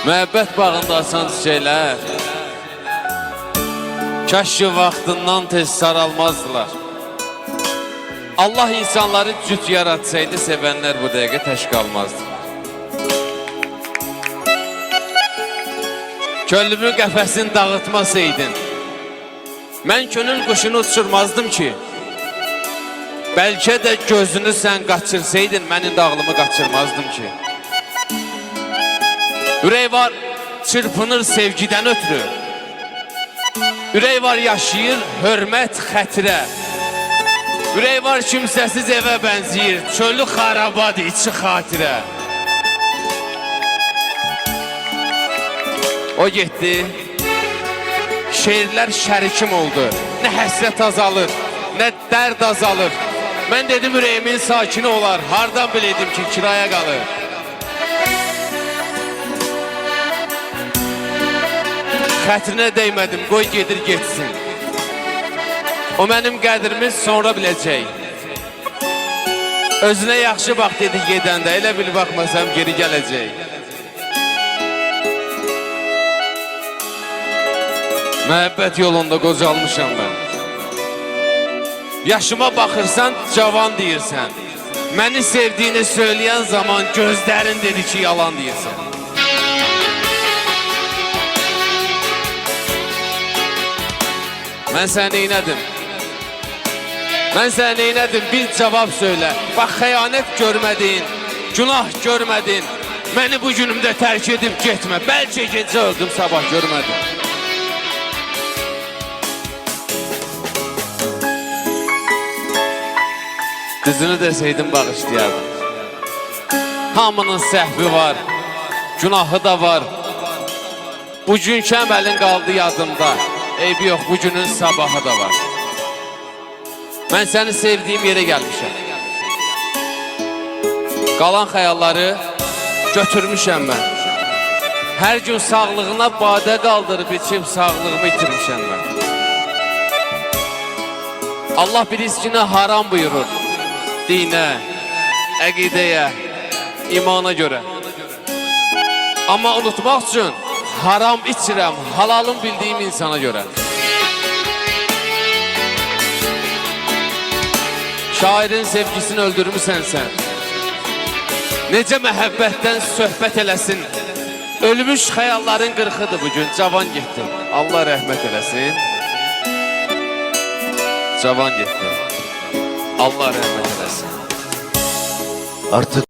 Məhəbbət bağında açan çiçəklər kaş ki vaxtından tez saralmazdılar. Allah insanları cüt yaratsaydı sevənlər bu dəqiqə tək qalmazdı. Könlümü qəfəsini dağıtmasaydın, mən könül quşunu uçurmazdım ki. Bəlkə də gözünü sən qaçırsaydın, mənim dağlımı qaçırmazdım ki. Ürək var, çırpınır sevgidən ötürü. Ürək var, yaşayır hörmət xətirə. Ürək var, kimsəsiz evə bənziyir, çölü xarabadır, içi xatirə. O getdi, şeirlər şərikim oldu. Nə həsrət azalır, nə dərd azalır. Mən dedim ürəyimin sakini olar, hardan bileydim ki kiraya qalır. Xətrinə dəymədim, qoy gedir getsin. O mənim qədrimi sonra biləcək. Özünə yaxşı bax dedi gedəndə, elə bil baxmasam geri gələcək. Məhəbbət yolunda qocalmışam mən. Yaşıma baxırsan, cavan deyirsən. Məni sevdiyini söyləyən zaman gözlərin dedi ki, yalan deyirsən. Mən səni neynədim? Mən səni neynədim? Bir cavab söylə. Bax, xəyanət görmədin, günah görmədin. Məni bu günümdə tərk edib getmə. Bəlkə gecə öldüm, sabah görmədim. Düzünü desəydim bağışlayardım. Hamının səhvi var, günahı da var. Bugünkü əməlin qaldı yadımda. Eybi yox, bugünün sabahı da var. Mən səni sevdiyim yerə gəlmişəm. Qalan xəyalları götürmüşəm mən. Hər gün sağlığına badə qaldırıb içib sağlığımı itirmişəm mən. Allah bir içkinə haram buyurur. Dinə, əqidəyə, imana görə. Amma unutmaq üçün haram içirəm, halalım bildiyim insana görə. Şairin sevgisini öldürmüsən sən. Necə məhəbbətdən söhbət eləsin. Ölmüş xəyalların qırxıdır bugün, cavan getdi. Allah rəhmət eləsin. Cavan getdi. Allah rəhmət eləsin. Artık